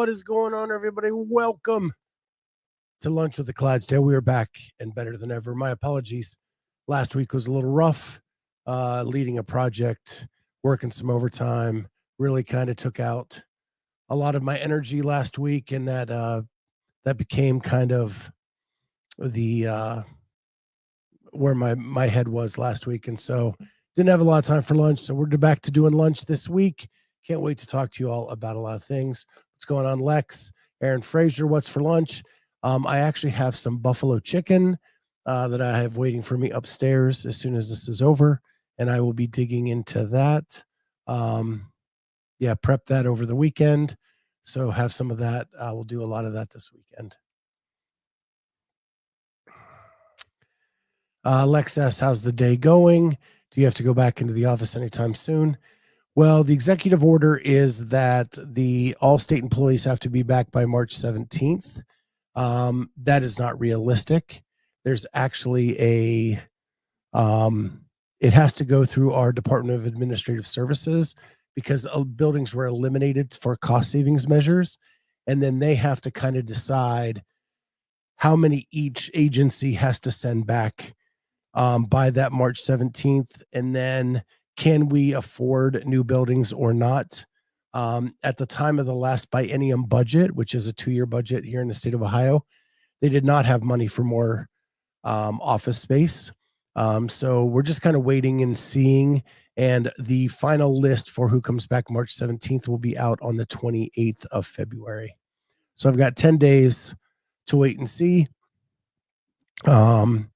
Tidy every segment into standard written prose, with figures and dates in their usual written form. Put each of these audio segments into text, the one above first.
What is going on, everybody? Welcome to Lunch with the Clydesdale. We are back and better than ever. My apologies. Last week was a little rough, leading a project, working some overtime, really kind of took out a lot of my energy last week, and that became kind of the where my head was last week. And so didn't have a lot of time for lunch. So we're back to doing lunch this week. Can't wait to talk to you all about a lot of things. What's going on, Lex? Aaron Fraser, what's for lunch? I actually have some buffalo chicken that I have waiting for me upstairs as soon as this is over, and I will be digging into that. Prep that over the weekend. So have some of that. We'll do a lot of that this weekend. Lex asks, how's the day going? Do you have to go back into the office anytime soon? Well, the executive order is that all state employees have to be back by March 17th. That is not realistic. There's actually it has to go through our Department of Administrative Services because buildings were eliminated for cost savings measures. And then they have to kind of decide how many each agency has to send back by that March 17th. And then can we afford new buildings or not? At the time of the last biennium budget, which is a 2-year budget here in the state of Ohio, they did not have money for more office space. So we're just kind of waiting and seeing. And the final list for who comes back March 17th will be out on the 28th of February. So I've got 10 days to wait and see. And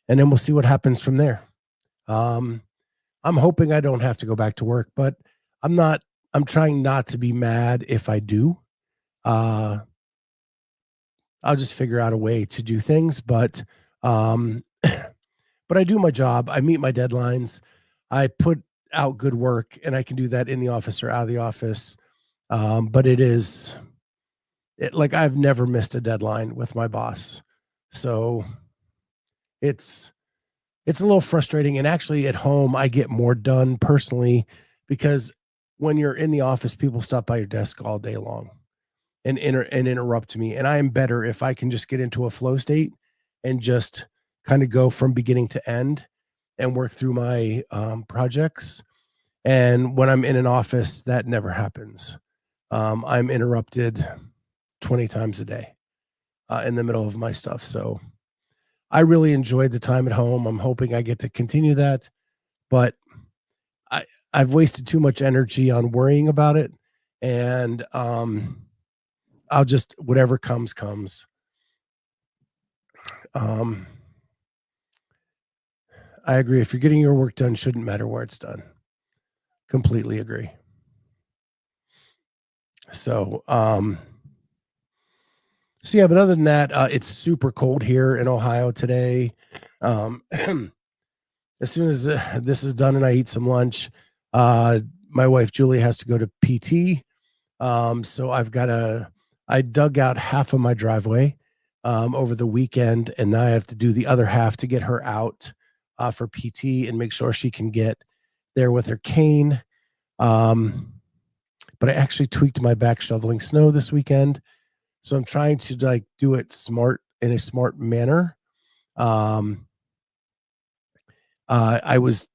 then we'll see what happens from there. I'm hoping I don't have to go back to work, but I'm trying not to be mad if I do. I'll just figure out a way to do things, but I do my job. I meet my deadlines. I put out good work, and I can do that in the office or out of the office. But I've never missed a deadline with my boss. So it's a little frustrating. And actually at home, I get more done personally because when you're in the office, people stop by your desk all day long and interrupt me. And I am better if I can just get into a flow state and just kind of go from beginning to end and work through my projects. And when I'm in an office, that never happens. I'm interrupted 20 times a day in the middle of my stuff. So I really enjoyed the time at home. I'm hoping I get to continue that, but I've wasted too much energy on worrying about it. And I'll just, whatever comes. I agree. If you're getting your work done, shouldn't matter where it's done. Completely agree. So, but other than that, it's super cold here in Ohio today. As soon as this is done and I eat some lunch, my wife, Julie, has to go to PT. So I dug out half of my driveway over the weekend, and now I have to do the other half to get her out for PT and make sure she can get there with her cane. But I actually tweaked my back shoveling snow this weekend. So I'm trying to do it in a smart manner. I was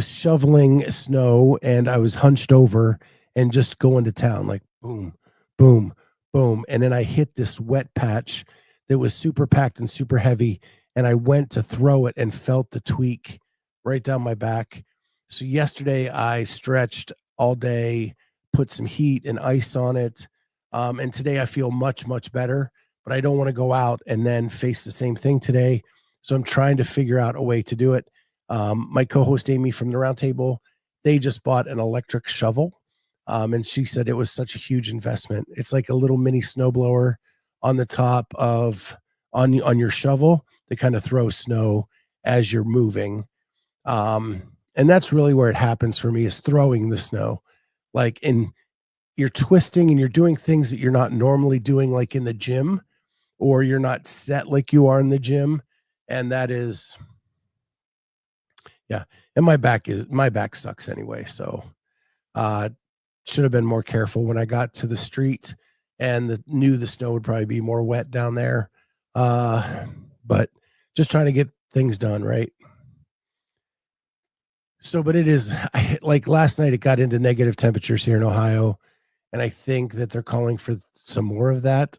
shoveling snow and I was hunched over and just going to town, like boom, boom, boom. And then I hit this wet patch that was super packed and super heavy. And I went to throw it and felt the tweak right down my back. So yesterday I stretched all day, put some heat and ice on it. And today I feel much, much better, but I don't want to go out and then face the same thing today. So I'm trying to figure out a way to do it. My co-host Amy from the Roundtable, they just bought an electric shovel. And she said it was such a huge investment. It's like a little mini snowblower on the top on your shovel that kind of throws snow as you're moving. And that's really where it happens for me, is throwing the snow. You're twisting and you're doing things that you're not normally doing, like in the gym, or you're not set like you are in the gym. And that is, yeah. And my back sucks anyway. So, should have been more careful when I got to the street and knew the snow would probably be more wet down there. But just trying to get things done, right? So, but it is like last night, it got into negative temperatures here in Ohio. And I think that they're calling for some more of that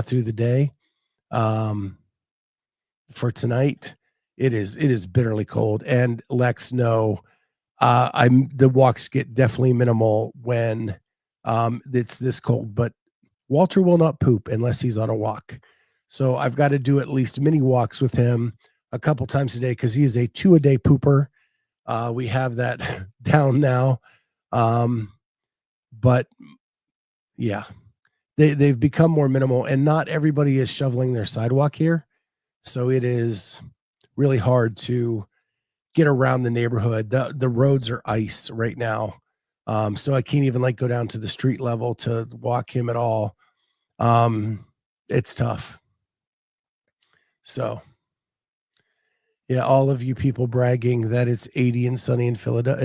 through the day. For tonight, it is bitterly cold. And Lex, no, the walks get definitely minimal when it's this cold, but Walter will not poop unless he's on a walk. So I've got to do at least mini walks with him a couple times a day because he is a 2-a-day pooper. We have that down now. But yeah, they've become more minimal, and not everybody is shoveling their sidewalk here. So it is really hard to get around the neighborhood. The roads are ice right now. So I can't even go down to the street level to walk him at all. It's tough. So yeah, all of you people bragging that it's 80 and sunny in Florida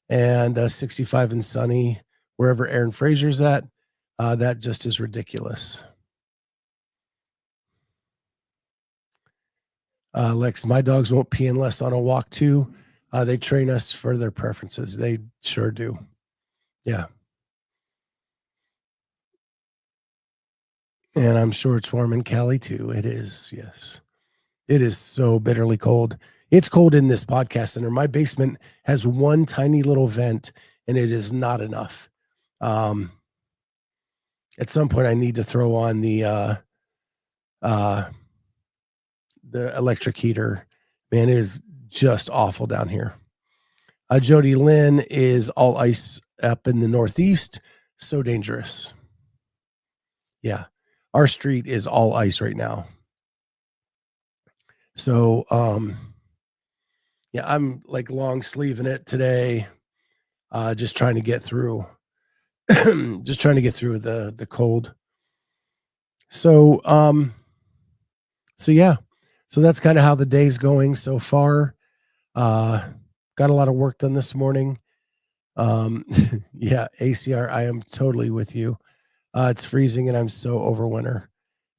and 65 and sunny wherever Aaron Frazier's at. That just is ridiculous. Lex, my dogs won't pee unless on a walk too. They train us for their preferences. They sure do. Yeah. And I'm sure it's warm in Cali too. It is. Yes. It is so bitterly cold. It's cold in this podcast center. My basement has one tiny little vent and it is not enough. At some point I need to throw on the electric heater. Man, it is just awful down here. Jody Lynn is all ice up in the Northeast. So dangerous. Yeah. Our street is all ice right now. So, yeah, I'm long sleeving it today. Just trying to get through, the cold. So, yeah, so that's kind of how the day's going so far. Got a lot of work done this morning. Yeah, ACR, I am totally with you. It's freezing and I'm so over winter.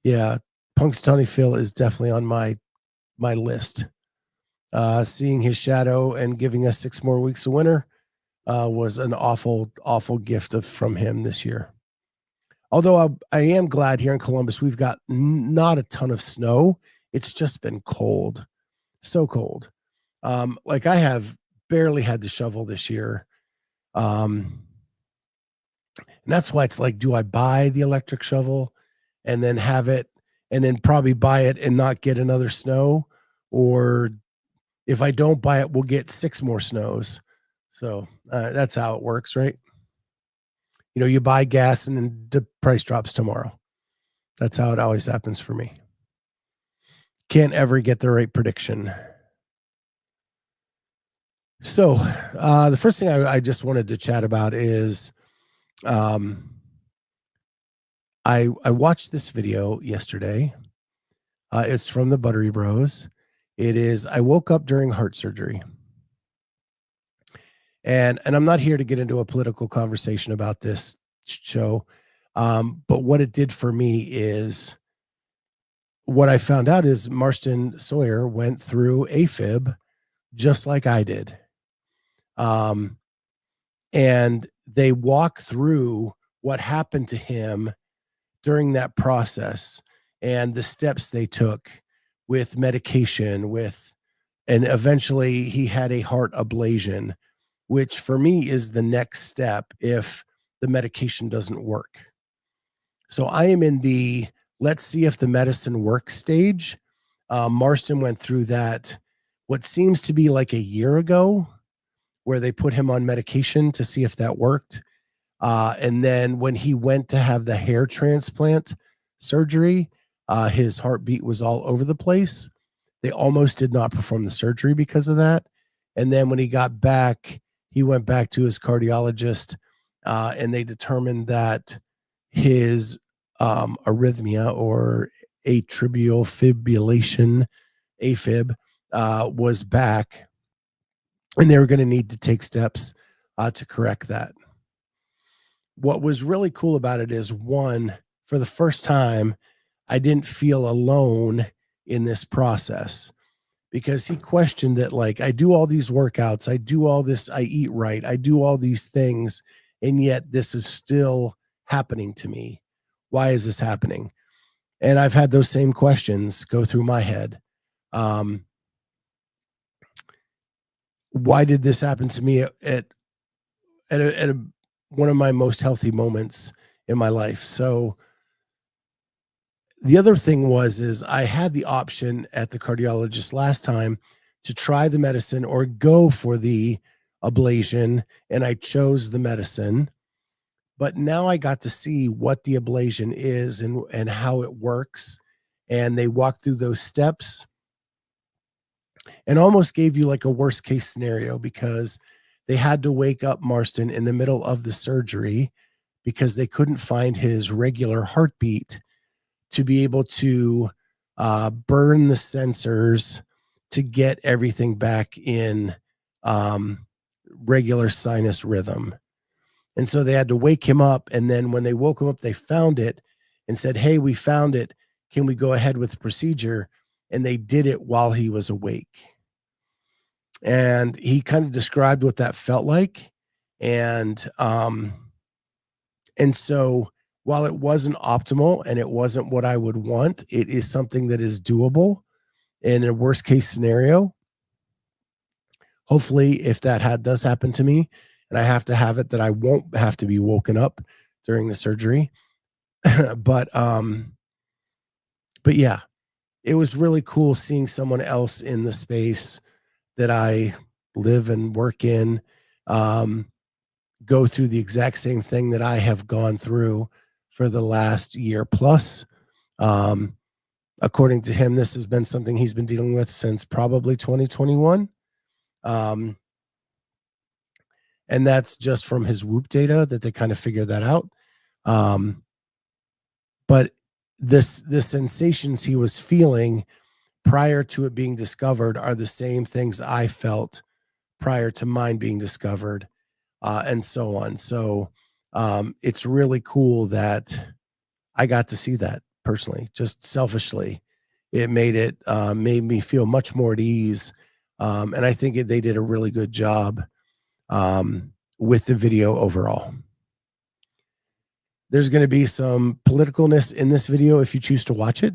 Yeah, Punxsutawney Phil is definitely on my list. Seeing his shadow and giving us 6 more weeks of winter was an awful, awful gift from him this year. Although I am glad here in Columbus, we've got not a ton of snow. It's just been cold, so cold. I have barely had to shovel this year. And that's why it's do I buy the electric shovel and then have it and then probably buy it and not get another snow? Or if I don't buy it, we'll get 6 more snows. So that's how it works, right? You buy gas and then the price drops tomorrow. That's how it always happens for me. Can't ever get the right prediction. So the first thing I just wanted to chat about is I watched this video yesterday. It's from the Buttery Bros. It is, I woke up during heart surgery. And I'm not here to get into a political conversation about this show. But what it did for me is what I found out is Marsten Sawyers went through AFib just like I did. And they walk through what happened to him during that process and the steps they took with medication, and eventually he had a heart ablation, which for me is the next step if the medication doesn't work. So I am in the let's see if the medicine works stage. Marsten went through that, what seems to be a year ago, where they put him on medication to see if that worked. And then when he went to have the hair transplant surgery, his heartbeat was all over the place. They almost did not perform the surgery because of that. And then when he got back, he went back to his cardiologist, and they determined that his arrhythmia or atrial fibrillation, AFib, was back, and they were going to need to take steps to correct that. What was really cool about it is, one, for the first time, I didn't feel alone in this process, because he questioned it like, I do all these workouts, I do all this, I eat right, I do all these things, and yet this is still happening to me. Why is this happening? And I've had those same questions go through my head. Why did this happen to me at one of my most healthy moments in my life? So the other thing is I had the option at the cardiologist last time to try the medicine or go for the ablation, and I chose the medicine. But now I got to see what the ablation is and how it works. And they walked through those steps and almost gave you like a worst case scenario, because they had to wake up Marsten in the middle of the surgery because they couldn't find his regular heartbeat to be able to burn the sensors to get everything back in regular sinus rhythm. And so they had to wake him up. And then when they woke him up, they found it and said, hey, we found it. Can we go ahead with the procedure? And they did it while he was awake. And he kind of described what that felt like. And so while it wasn't optimal and it wasn't what I would want, it is something that is doable in a worst case scenario. Hopefully, if that does happen to me and I have to have it, that I won't have to be woken up during the surgery. but yeah, it was really cool seeing someone else in the space that I live and work in go through the exact same thing that I have gone through for the last year plus. According to him, this has been something he's been dealing with since probably 2021. And that's just from his Whoop data that they kind of figured that out. But the sensations he was feeling prior to it being discovered are the same things I felt prior to mine being discovered, and so on. So it's really cool that I got to see that personally. Just selfishly, it made me feel much more at ease. And I think they did a really good job with the video overall. There's going to be some politicalness in this video if you choose to watch it.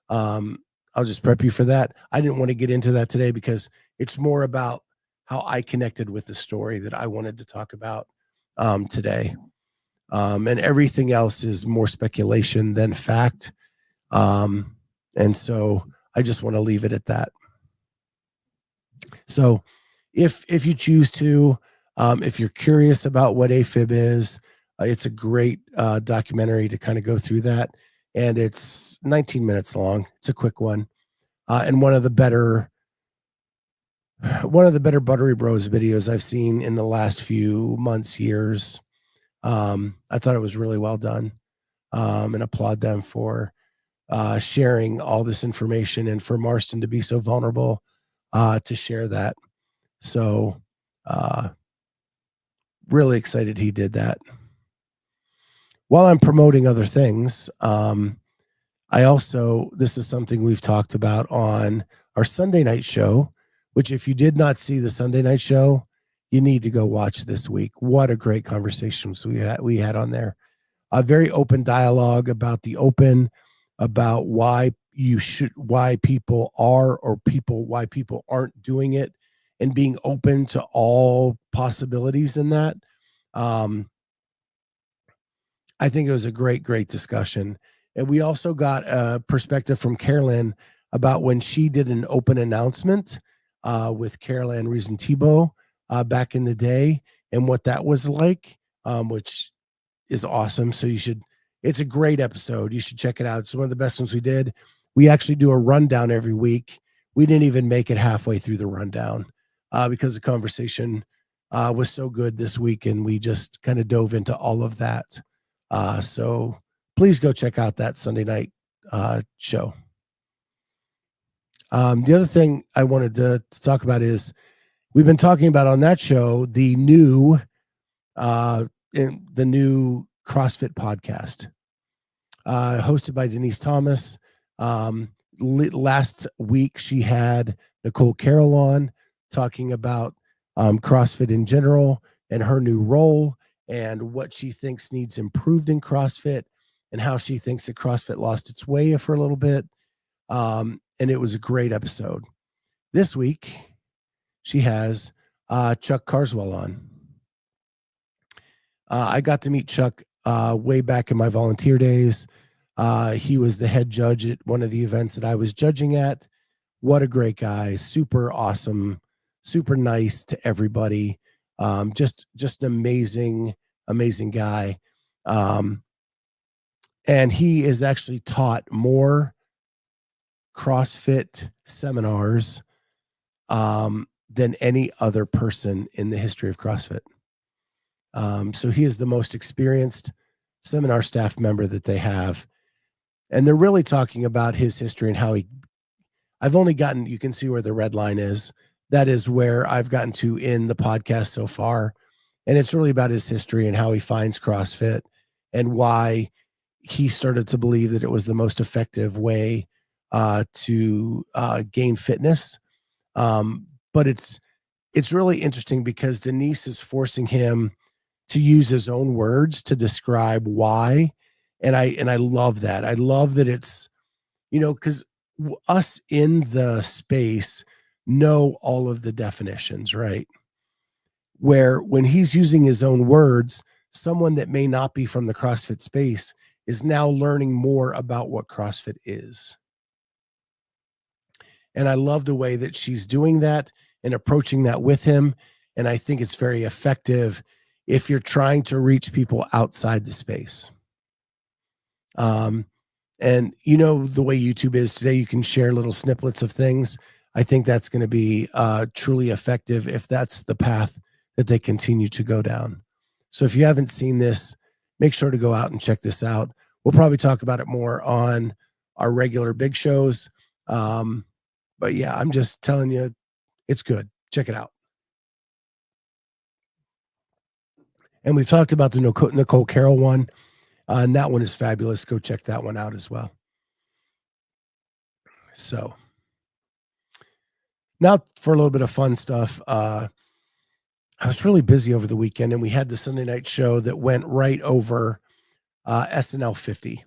I'll just prep you for that. I didn't want to get into that today because it's more about how I connected with the story that I wanted to talk about today. And everything else is more speculation than fact. And so I just want to leave it at that. So if you choose to, if you're curious about what AFib is, it's a great documentary to kind of go through that. And it's 19 minutes long. It's a quick one. And one of the better Buttery Bros videos I've seen in the last few months, years. I thought it was really well done, and applaud them for sharing all this information and for Marsten to be so vulnerable to share that. So really excited he did that. While I'm promoting other things, this is something we've talked about on our Sunday night show, which if you did not see the Sunday night show, you need to go watch this week. What a great conversations we had on there. A very open dialogue about the open, about why people are, or why people aren't doing it, and being open to all possibilities in that. I think it was a great discussion. And we also got a perspective from Carolyn about when she did an open announcement with Caroline Reason-Thibault back in the day, and what that was like, which is awesome. So it's a great episode. You should check it out. It's one of the best ones we did. We actually do a rundown every week. We didn't even make it halfway through the rundown because the conversation was so good this week, and we just kind of dove into all of that. So please go check out that Sunday night show. The other thing I wanted to talk about is we've been talking about on that show the new in the new CrossFit podcast, hosted by Denise Thomas. Last week, she had Nicole Carroll on talking about CrossFit in general and her new role and what she thinks needs improved in CrossFit and how she thinks that CrossFit lost its way for a little bit. And it was a great episode. This week, she has Chuck Carswell on. I got to meet Chuck way back in my volunteer days. He was the head judge at one of the events that I was judging at. What a great guy. Super awesome, super nice to everybody. Just an amazing guy. And he has actually taught more CrossFit seminars than any other person in the history of CrossFit. So he is the most experienced seminar staff member that they have. And they're really talking about his history and how I've only gotten, you can see where the red line is. That is where I've gotten to in the podcast so far. And it's really about his history and how he finds CrossFit and why he started to believe that it was the most effective way to gain fitness. But it's really interesting because Denise is forcing him to use his own words to describe why. And I love that. I love that it's, because us in the space know all of the definitions, right? Where when he's using his own words, someone that may not be from the CrossFit space is now learning more about what CrossFit is. And I love the way that she's doing that and approaching that with him. And I think it's very effective if you're trying to reach people outside the space. And the way YouTube is today, you can share little snippets of things. I think that's going to be truly effective if that's the path that they continue to go down. So if you haven't seen this, make sure to go out and check this out. We'll probably talk about it more on our regular big shows. But yeah, I'm just telling you, it's good. Check it out. And we've talked about the Nicole Carroll one. And that one is fabulous. Go check that one out as well. So now for a little bit of fun stuff. I was really busy over the weekend, and we had the Sunday night show that went right over SNL 50.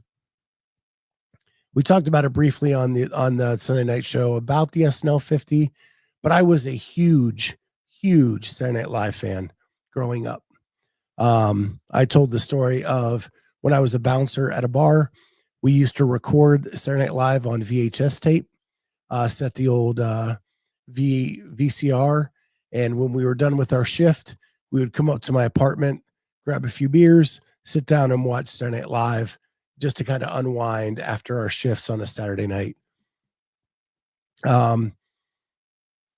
We talked about it briefly on the Sunday night show about the SNL 50, but I was a huge Saturday Night Live fan growing up. I told the story of when I was a bouncer at a bar. We used to record Saturday Night Live on VHS tape, set the old VCR, and when we were done with our shift, we would come up to my apartment, grab a few beers, sit down and watch Saturday Night Live just to kind of unwind after our shifts on a Saturday night.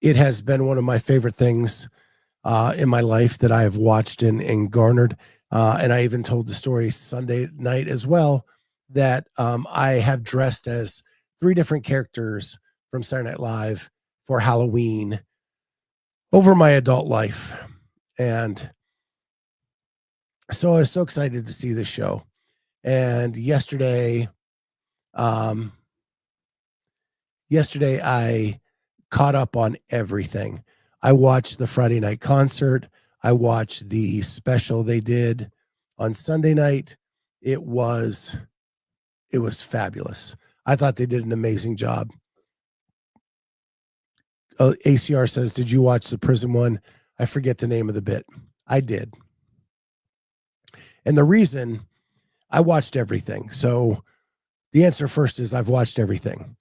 It has been one of my favorite things in my life that I have watched and garnered. And I even told the story Sunday night as well that I have dressed as 3 different characters from Saturday Night Live for Halloween over my adult life. And so I was so excited to see this show. And yesterday I caught up on everything. I watched the Friday night concert. I watched the special they did on Sunday night. It was fabulous. I thought they did an amazing job. ACR says, did you watch the prison one? I forget the name of the bit. I did. And the reason, I watched everything. So the answer first is I've watched everything.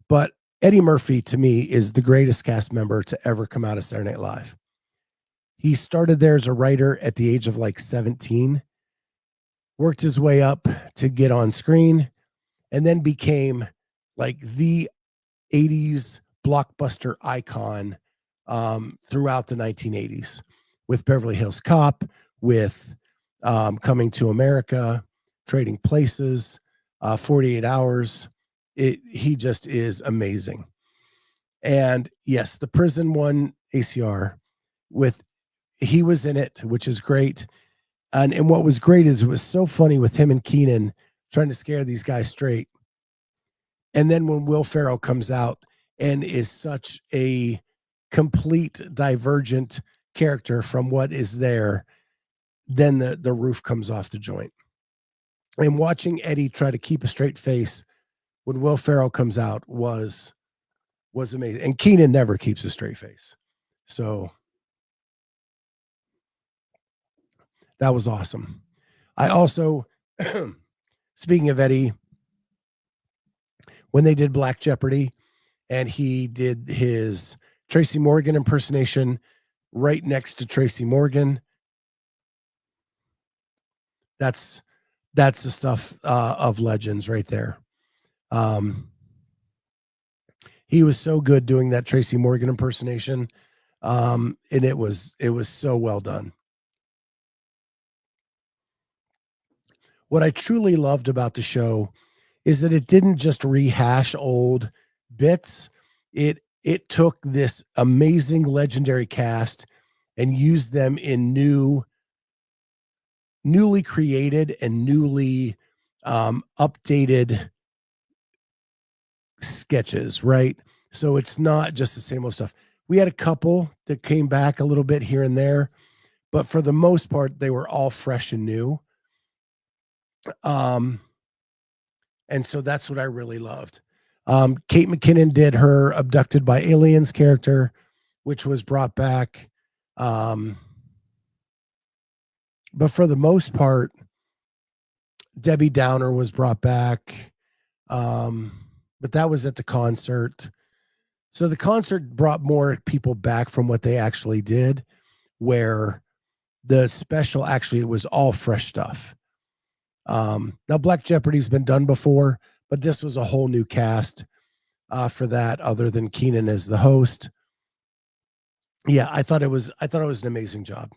But Eddie Murphy, to me, is the greatest cast member to ever come out of Saturday Night Live. He started there as a writer at the age of like 17, worked his way up to get on screen, and then became like the 80s blockbuster icon throughout the 1980s with Beverly Hills Cop, with Coming to America, Trading Places, 48 Hours. He just is amazing. And yes, the prison one, ACR, he was in it, which is great. And what was great is it was so funny with him and Keenan trying to scare these guys straight. And then when Will Ferrell comes out and is such a complete divergent character from what is there, then the roof comes off the joint. And watching Eddie try to keep a straight face when Will Ferrell comes out was amazing. And Keenan never keeps a straight face. So that was awesome. I also, speaking of Eddie, when they did Black Jeopardy and he did his Tracy Morgan impersonation right next to Tracy Morgan, that's the stuff of legends right there. He was so good doing that Tracy Morgan impersonation, and it was so well done. What I truly loved about the show is that it didn't just rehash old bits. It took this amazing legendary cast and used them in newly created and newly updated sketches, right? So it's not just the same old stuff. We had a couple that came back a little bit here and there, but for the most part, they were all fresh and new. And so that's what I really loved. Kate McKinnon did her Abducted by Aliens character, which was brought back. But for the most part, Debbie Downer was brought back. But that was at the concert. So the concert brought more people back from what they actually did, where the special actually was all fresh stuff. Now Black Jeopardy's been done before, but this was a whole new cast for that, other than Keenan as the host. Yeah, I thought it was an amazing job.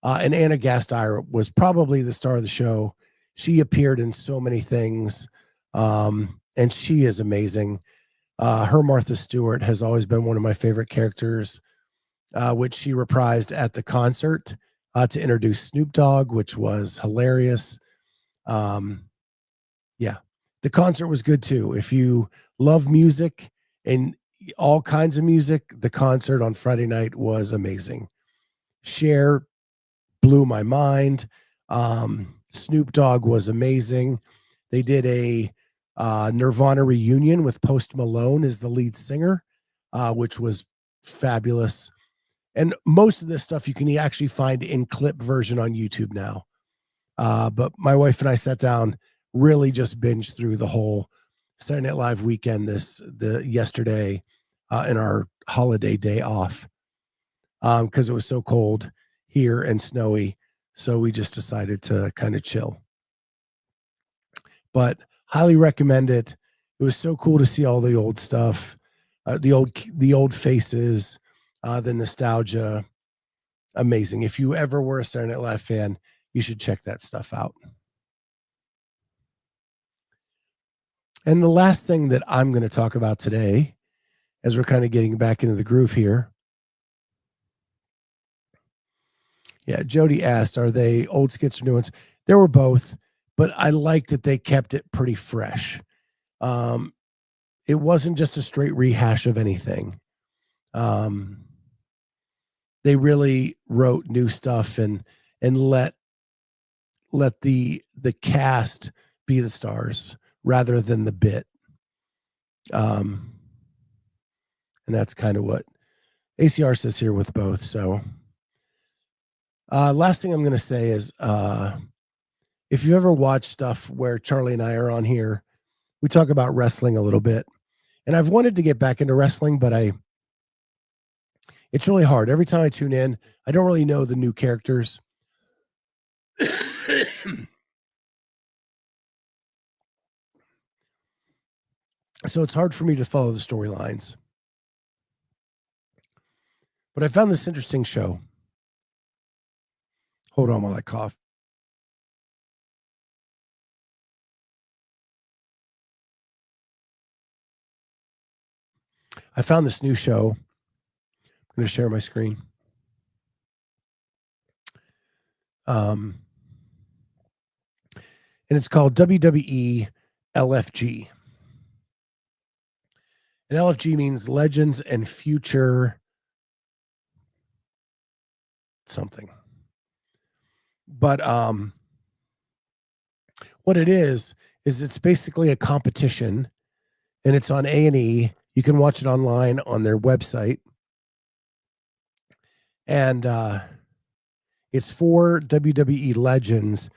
And Anna Gasteyer was probably the star of the show. She appeared in so many things, and she is amazing. Her Martha Stewart has always been one of my favorite characters, which she reprised at the concert to introduce Snoop Dogg, which was hilarious. Yeah, the concert was good too. If you love music and all kinds of music, the concert on Friday night was amazing. Cher blew my mind. Snoop Dogg was amazing. They did a Nirvana reunion with Post Malone as the lead singer, which was fabulous. And most of this stuff you can actually find in clip version on YouTube now. But my wife and I sat down, really just binged through the whole Saturday Night Live weekend yesterday in our holiday day off, because it was so cold here and snowy. So we just decided to kind of chill. But highly recommend it. It was so cool to see all the old stuff, the old faces, the nostalgia. Amazing. If you ever were a Saturday Night Live fan, you should check that stuff out. And the last thing that I'm going to talk about today, as we're kind of getting back into the groove here. Yeah, Jody asked, are they old skits or new ones? There were both, but I like that they kept it pretty fresh. It wasn't just a straight rehash of anything. They really wrote new stuff and let the cast be the stars rather than the bit. And that's kind of what ACR says here with both. So last thing I'm going to say is if you ever watch stuff where Charlie and I are on here, we talk about wrestling a little bit. And I've wanted to get back into wrestling, but it's really hard. Every time I tune in, I don't really know the new characters. So it's hard for me to follow the storylines. But I found this interesting show. Hold on while I cough. I found this new show. I'm going to share my screen. and it's called WWE LFG. And LFG means Legends and Future something. But what it is it's basically a competition, and it's on A&E. You can watch it online on their website. And it's for WWE legends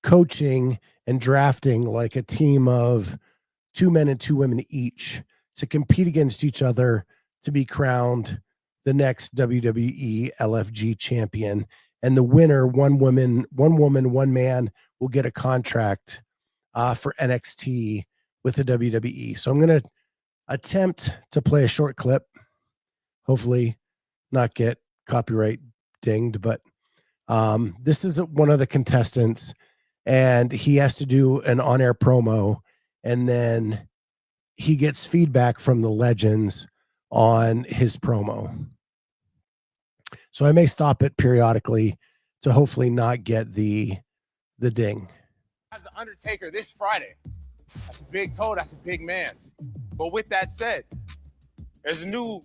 coaching and drafting like a team of 2 men and 2 women each to compete against each other to be crowned the next WWE LFG champion. And the winner, one woman, one man, will get a contract for NXT with the WWE. So I'm going to attempt to play a short clip, hopefully not get copyright dinged, but this is one of the contestants, and he has to do an on-air promo, and then he gets feedback from the legends on his promo. So I may stop it periodically to hopefully not get the ding. The Undertaker this Friday. That's a big toe. That's a big man. But with that said, there's new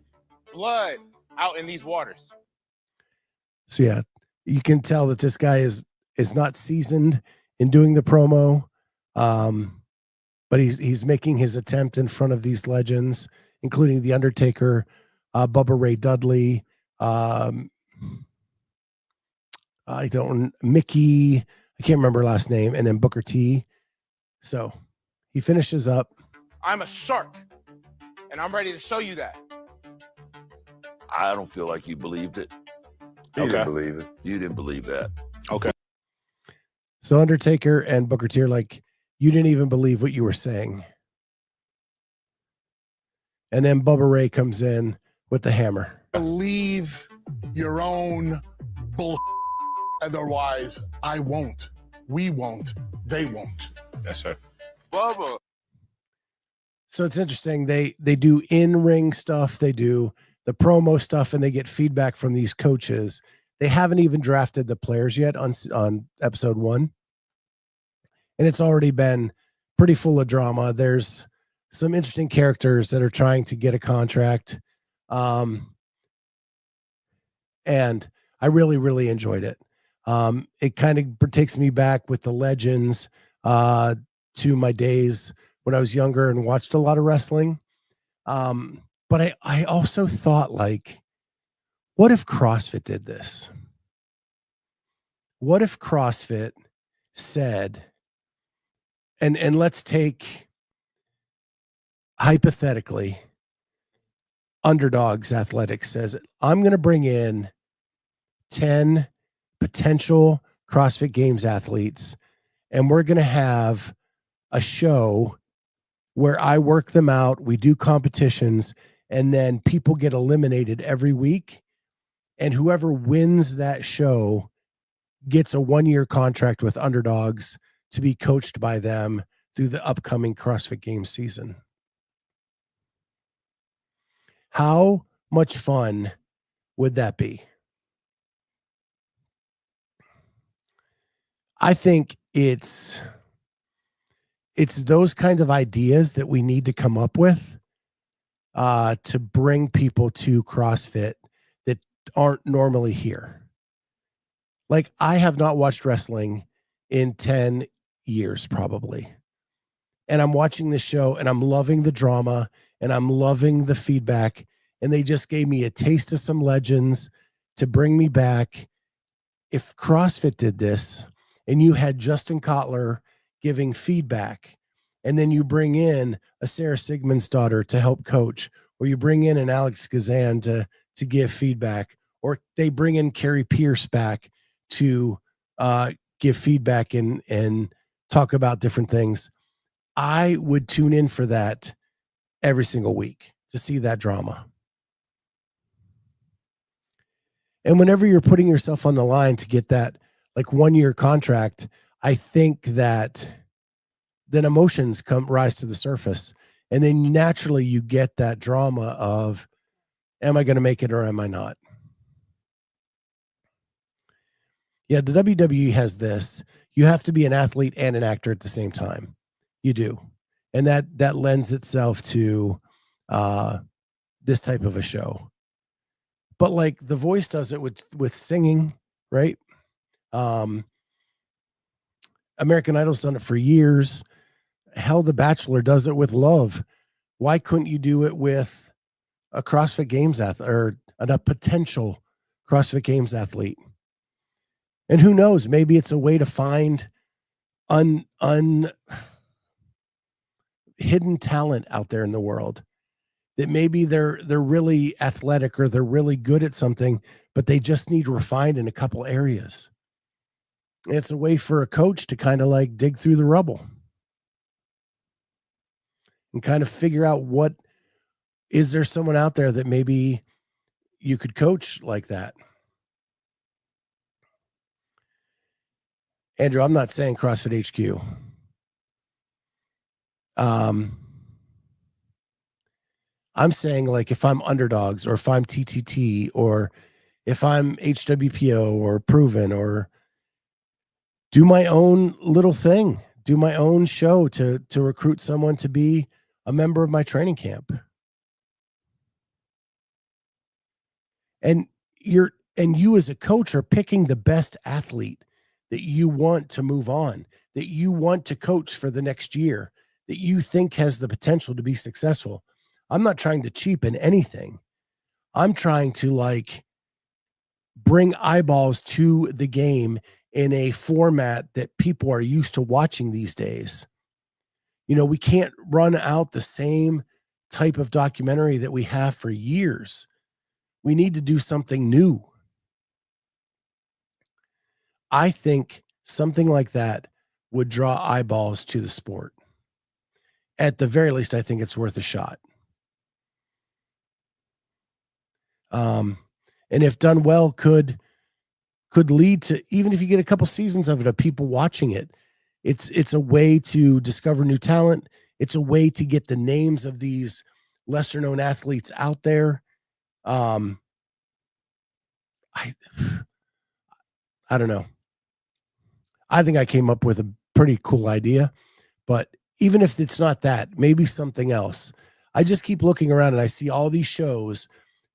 blood out in these waters. So yeah, you can tell that this guy is not seasoned in doing the promo, but he's making his attempt in front of these legends, including the Undertaker, Bubba Ray Dudley, Mickey, I can't remember her last name, and then Booker T. So he finishes up. I'm a shark, and I'm ready to show you that. I don't feel like you believed it. You didn't believe it. You didn't believe that. Okay. So Undertaker and Booker T are like, you didn't even believe what you were saying. And then Bubba Ray comes in with the hammer. Believe your own bull. Otherwise, I won't. We won't. They won't. Yes, sir. Bubba. So it's interesting. They do in-ring stuff. They do the promo stuff, and they get feedback from these coaches. They haven't even drafted the players yet on episode 1. And it's already been pretty full of drama. There's some interesting characters that are trying to get a contract. And I really, really enjoyed it. It kind of takes me back with the legends to my days when I was younger and watched a lot of wrestling. But I also thought, like, what if CrossFit did this? What if CrossFit said, and let's take hypothetically, Underdogs Athletics says, I'm going to bring in 10 potential CrossFit Games athletes, and we're going to have a show where I work them out. We do competitions, and then people get eliminated every week. And whoever wins that show gets a 1-year contract with Underdogs to be coached by them through the upcoming CrossFit Games season. How much fun would that be? I think it's those kinds of ideas that we need to come up with to bring people to CrossFit that aren't normally here. Like, I have not watched wrestling in 10 years, probably. And I'm watching this show, and I'm loving the drama, and I'm loving the feedback. And they just gave me a taste of some legends to bring me back. If CrossFit did this, and you had Justin Kotler giving feedback, and then you bring in a Sarah Sigmundsdottir to help coach, or you bring in an Alex Kazan to give feedback, or they bring in Carrie Pierce back to give feedback and talk about different things, I would tune in for that every single week to see that drama. And whenever you're putting yourself on the line to get that like 1-year contract, I think that then emotions rise to the surface. And then naturally you get that drama of, am I going to make it or am I not? Yeah, the WWE has this. You have to be an athlete and an actor at the same time. You do. And that lends itself to this type of a show. But like The Voice does it with singing, right? American Idol's done it for years. Hell, The Bachelor does it with love. Why couldn't you do it with a CrossFit Games athlete or a potential CrossFit Games athlete? And who knows, maybe it's a way to find hidden talent out there in the world that maybe they're really athletic or they're really good at something, but they just need refined in a couple areas. And it's a way for a coach to kind of like dig through the rubble and kind of figure out is there someone out there that maybe you could coach like that. Andrew, I'm not saying CrossFit HQ. I'm saying like if I'm Underdogs or if I'm TTT or if I'm HWPO or Proven or do my own little thing, do my own show to recruit someone to be a member of my training camp. And you as a coach are picking the best athlete that you want to move on, that you want to coach for the next year, that you think has the potential to be successful. I'm not trying to cheapen anything. I'm trying to like bring eyeballs to the game in a format that people are used to watching these days. You know, we can't run out the same type of documentary that we have for years. We need to do something new. I think something like that would draw eyeballs to the sport. At the very least, I think it's worth a shot. And if done well, could lead to, even if you get a couple seasons of it, of people watching it, it's a way to discover new talent. It's a way to get the names of these lesser known athletes out there. I don't know. I think I came up with a pretty cool idea, but even if it's not that, maybe something else. I just keep looking around and I see all these shows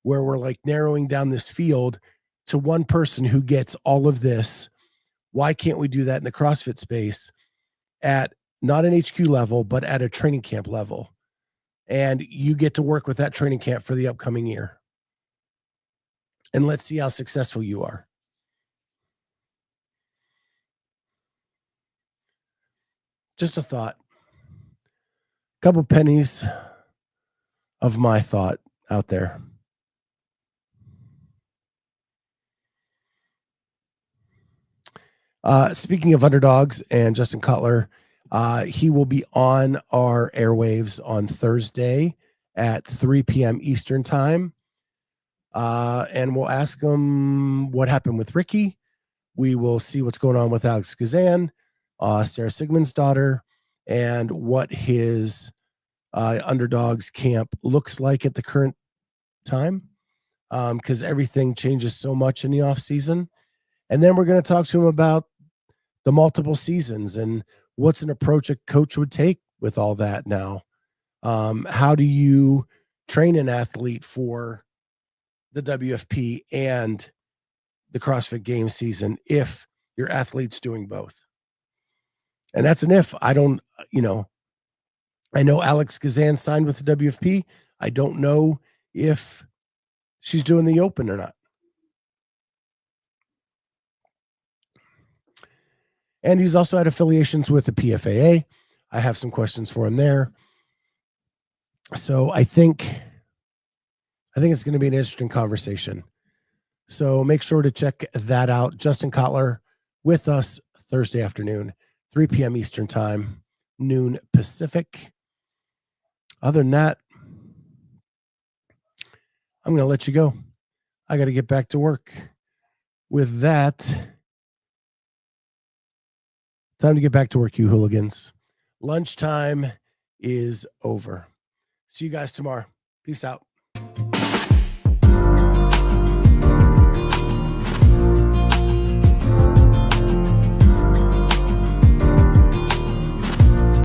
where we're like narrowing down this field to one person who gets all of this. Why can't we do that in the CrossFit space at not an HQ level, but at a training camp level? And you get to work with that training camp for the upcoming year. And let's see how successful you are. Just a thought. Couple pennies of my thought out there. Speaking of Underdogs and Justin Cutler, he will be on our airwaves on Thursday at 3 p.m. Eastern time. And we'll ask him what happened with Ricky. We will see what's going on with Alex Kazan, Sarah Sigmund's daughter, and what his Underdogs camp looks like at the current time, because everything changes so much in the off season. And then we're going to talk to him about the multiple seasons and what's an approach a coach would take with all that now. How do you train an athlete for the WFP and the CrossFit Games season if your athlete's doing both? And that's an if. I don't, I know Alex Kazan signed with the WFP. I don't know if she's doing the open or not. And he's also had affiliations with the PFAA. I have some questions for him there. So I think it's going to be an interesting conversation. So make sure to check that out. Justin Cutler with us Thursday afternoon, 3 p.m. Eastern time, noon Pacific. Other than that, I'm going to let you go. I got to get back to work. With that, time to get back to work, you hooligans. Lunchtime is over. See you guys tomorrow. Peace out.